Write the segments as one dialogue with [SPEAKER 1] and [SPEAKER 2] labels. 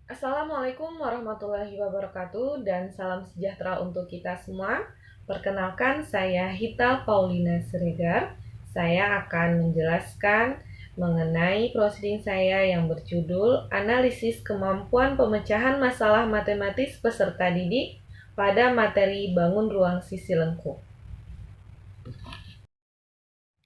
[SPEAKER 1] Assalamualaikum warahmatullahi wabarakatuh dan salam sejahtera untuk kita semua. Perkenalkan, saya Hita Paulina Siregar. Saya akan menjelaskan mengenai proceeding saya yang berjudul Analisis Kemampuan Pemecahan Masalah Matematis Peserta Didik pada materi Bangun Ruang Sisi Lengkung.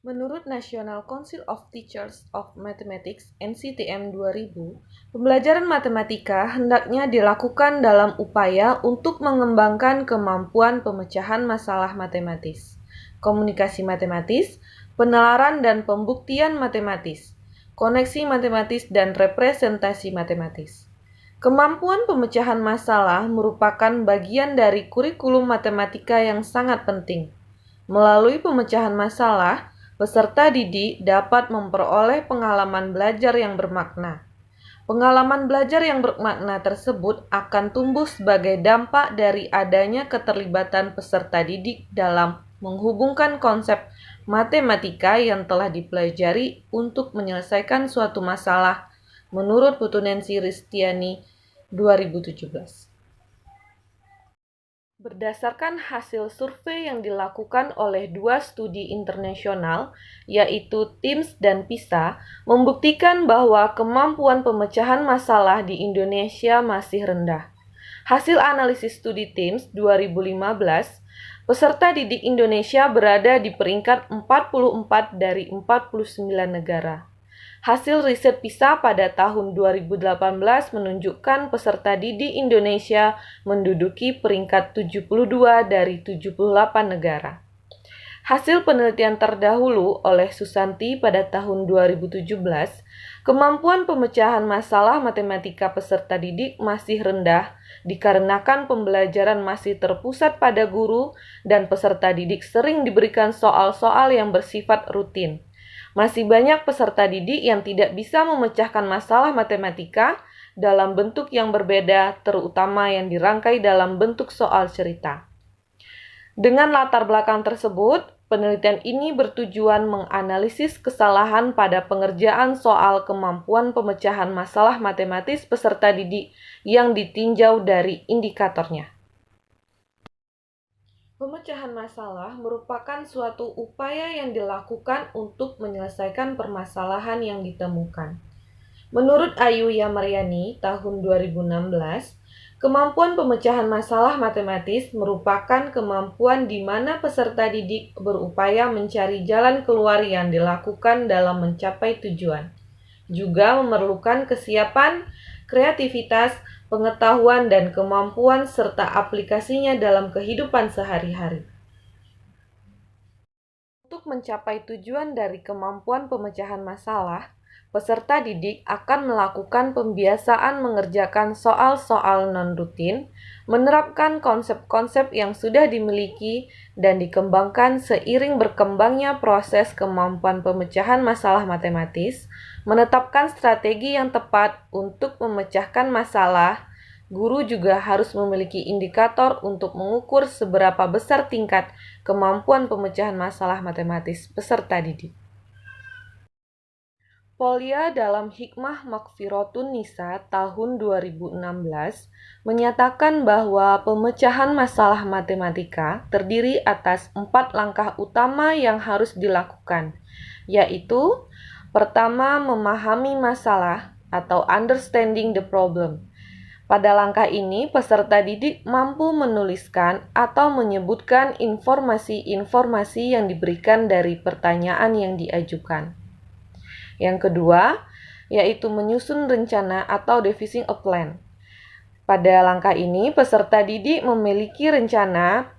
[SPEAKER 1] Menurut National Council of Teachers of Mathematics (NCTM) 2000, pembelajaran matematika hendaknya dilakukan dalam upaya untuk mengembangkan kemampuan pemecahan masalah matematis, komunikasi matematis, penalaran dan pembuktian matematis, koneksi matematis dan representasi matematis. Kemampuan pemecahan masalah merupakan bagian dari kurikulum matematika yang sangat penting. Melalui pemecahan masalah, peserta didik dapat memperoleh pengalaman belajar yang bermakna. Pengalaman belajar yang bermakna tersebut akan tumbuh sebagai dampak dari adanya keterlibatan peserta didik dalam menghubungkan konsep matematika yang telah dipelajari untuk menyelesaikan suatu masalah menurut Putunensi Ristiani 2017. Berdasarkan hasil survei yang dilakukan oleh dua studi internasional, yaitu TIMSS dan PISA, membuktikan bahwa kemampuan pemecahan masalah di Indonesia masih rendah. Hasil analisis studi TIMSS 2015, peserta didik Indonesia berada di peringkat 44 dari 49 negara. Hasil riset PISA pada tahun 2018 menunjukkan peserta didik Indonesia menduduki peringkat 72 dari 78 negara. Hasil penelitian terdahulu oleh Susanti pada tahun 2017, kemampuan pemecahan masalah matematika peserta didik masih rendah dikarenakan pembelajaran masih terpusat pada guru dan peserta didik sering diberikan soal-soal yang bersifat rutin. Masih banyak peserta didik yang tidak bisa memecahkan masalah matematika dalam bentuk yang berbeda, terutama yang dirangkai dalam bentuk soal cerita. Dengan latar belakang tersebut, penelitian ini bertujuan menganalisis kesalahan pada pengerjaan soal kemampuan pemecahan masalah matematis peserta didik yang ditinjau dari indikatornya. Pemecahan masalah merupakan suatu upaya yang dilakukan untuk menyelesaikan permasalahan yang ditemukan. Menurut Ayu Yamaryani tahun 2016, kemampuan pemecahan masalah matematis merupakan kemampuan di mana peserta didik berupaya mencari jalan keluar yang dilakukan dalam mencapai tujuan. Juga memerlukan kesiapan, kreativitas, pengetahuan dan kemampuan serta aplikasinya dalam kehidupan sehari-hari. Untuk mencapai tujuan dari kemampuan pemecahan masalah, peserta didik akan melakukan pembiasaan mengerjakan soal-soal non-rutin, menerapkan konsep-konsep yang sudah dimiliki dan dikembangkan seiring berkembangnya proses kemampuan pemecahan masalah matematis, menetapkan strategi yang tepat untuk memecahkan masalah. Guru juga harus memiliki indikator untuk mengukur seberapa besar tingkat kemampuan pemecahan masalah matematis peserta didik. Polya dalam Hikmah Makfiratun Nisa tahun 2016 menyatakan bahwa pemecahan masalah matematika terdiri atas 4 langkah utama yang harus dilakukan, yaitu pertama, memahami masalah atau understanding the problem. Pada langkah ini, peserta didik mampu menuliskan atau menyebutkan informasi-informasi yang diberikan dari pertanyaan yang diajukan. Yang kedua, yaitu menyusun rencana atau devising a plan. Pada langkah ini, peserta didik memiliki rencana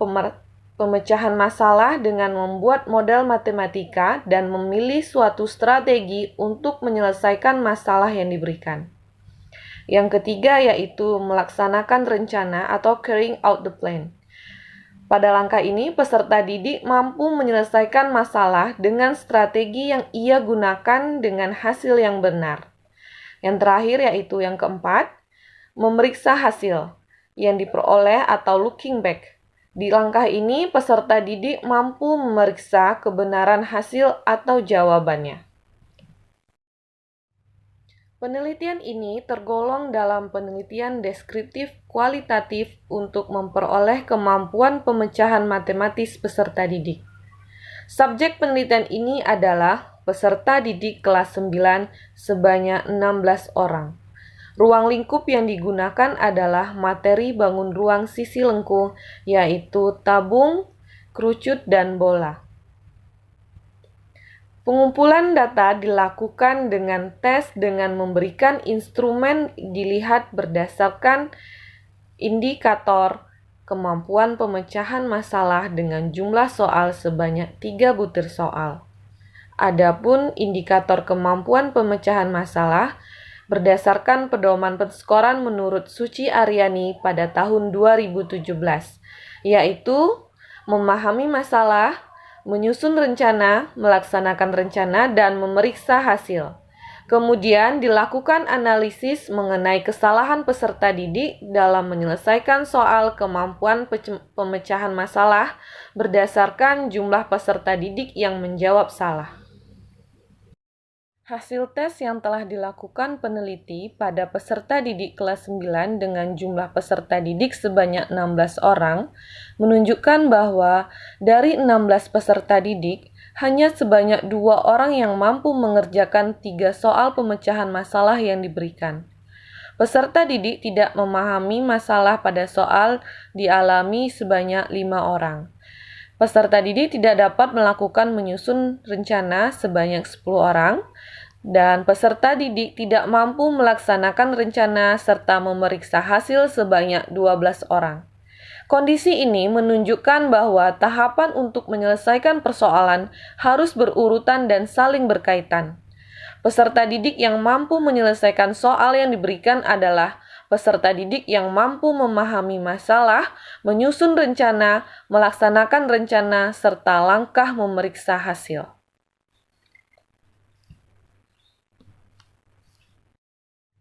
[SPEAKER 1] pemecahan masalah dengan membuat model matematika dan memilih suatu strategi untuk menyelesaikan masalah yang diberikan. Yang ketiga yaitu melaksanakan rencana atau carrying out the plan. Pada langkah ini, peserta didik mampu menyelesaikan masalah dengan strategi yang ia gunakan dengan hasil yang benar. Yang terakhir yaitu yang keempat, memeriksa hasil yang diperoleh atau looking back. Di langkah ini, peserta didik mampu memeriksa kebenaran hasil atau jawabannya. Penelitian ini tergolong dalam penelitian deskriptif kualitatif untuk memperoleh kemampuan pemecahan matematis peserta didik. Subjek penelitian ini adalah peserta didik kelas 9 sebanyak 16 orang. Ruang lingkup yang digunakan adalah materi bangun ruang sisi lengkung, yaitu tabung, kerucut, dan bola. Pengumpulan data dilakukan dengan tes dengan memberikan instrumen dilihat berdasarkan indikator kemampuan pemecahan masalah dengan jumlah soal sebanyak 3 butir soal. Adapun indikator kemampuan pemecahan masalah berdasarkan pedoman penskoran menurut Suci Aryani pada tahun 2017, yaitu memahami masalah, menyusun rencana, melaksanakan rencana, dan memeriksa hasil. Kemudian dilakukan analisis mengenai kesalahan peserta didik dalam menyelesaikan soal kemampuan pemecahan masalah berdasarkan jumlah peserta didik yang menjawab salah. Hasil tes yang telah dilakukan peneliti pada peserta didik kelas 9 dengan jumlah peserta didik sebanyak 16 orang menunjukkan bahwa dari 16 peserta didik, hanya sebanyak 2 orang yang mampu mengerjakan 3 soal pemecahan masalah yang diberikan. Peserta didik tidak memahami masalah pada soal dialami sebanyak 5 orang. Peserta didik tidak dapat melakukan menyusun rencana sebanyak 10 orang, dan peserta didik tidak mampu melaksanakan rencana serta memeriksa hasil sebanyak 12 orang. Kondisi ini menunjukkan bahwa tahapan untuk menyelesaikan persoalan harus berurutan dan saling berkaitan. Peserta didik yang mampu menyelesaikan soal yang diberikan adalah peserta didik yang mampu memahami masalah, menyusun rencana, melaksanakan rencana, serta langkah memeriksa hasil.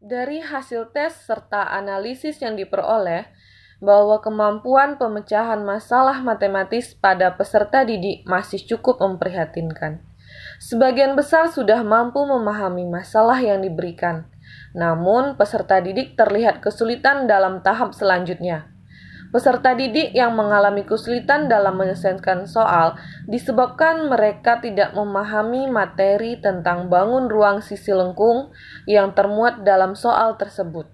[SPEAKER 1] Dari hasil tes serta analisis yang diperoleh, bahwa kemampuan pemecahan masalah matematis pada peserta didik masih cukup memprihatinkan. Sebagian besar sudah mampu memahami masalah yang diberikan, namun peserta didik terlihat kesulitan dalam tahap selanjutnya. Peserta didik yang mengalami kesulitan dalam menyelesaikan soal disebabkan mereka tidak memahami materi tentang bangun ruang sisi lengkung yang termuat dalam soal tersebut.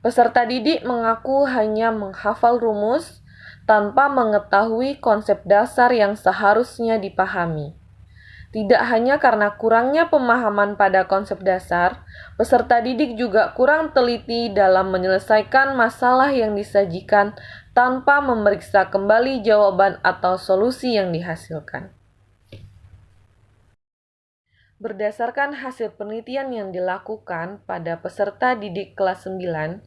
[SPEAKER 1] Peserta didik mengaku hanya menghafal rumus tanpa mengetahui konsep dasar yang seharusnya dipahami. Tidak hanya karena kurangnya pemahaman pada konsep dasar, peserta didik juga kurang teliti dalam menyelesaikan masalah yang disajikan tanpa memeriksa kembali jawaban atau solusi yang dihasilkan. Berdasarkan hasil penelitian yang dilakukan pada peserta didik kelas 9,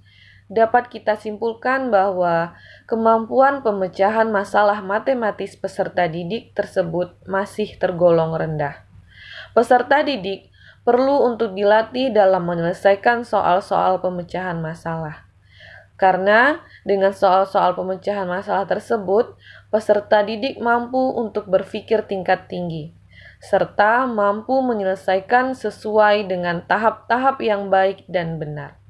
[SPEAKER 1] dapat kita simpulkan bahwa kemampuan pemecahan masalah matematis peserta didik tersebut masih tergolong rendah. Peserta didik perlu untuk dilatih dalam menyelesaikan soal-soal pemecahan masalah. Karena dengan soal-soal pemecahan masalah tersebut, peserta didik mampu untuk berpikir tingkat tinggi, serta mampu menyelesaikan sesuai dengan tahap-tahap yang baik dan benar.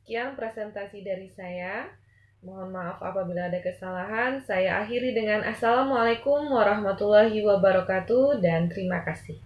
[SPEAKER 1] Sekian presentasi dari saya. Mohon maaf apabila ada kesalahan. Saya akhiri dengan Assalamualaikum warahmatullahi wabarakatuh dan terima kasih.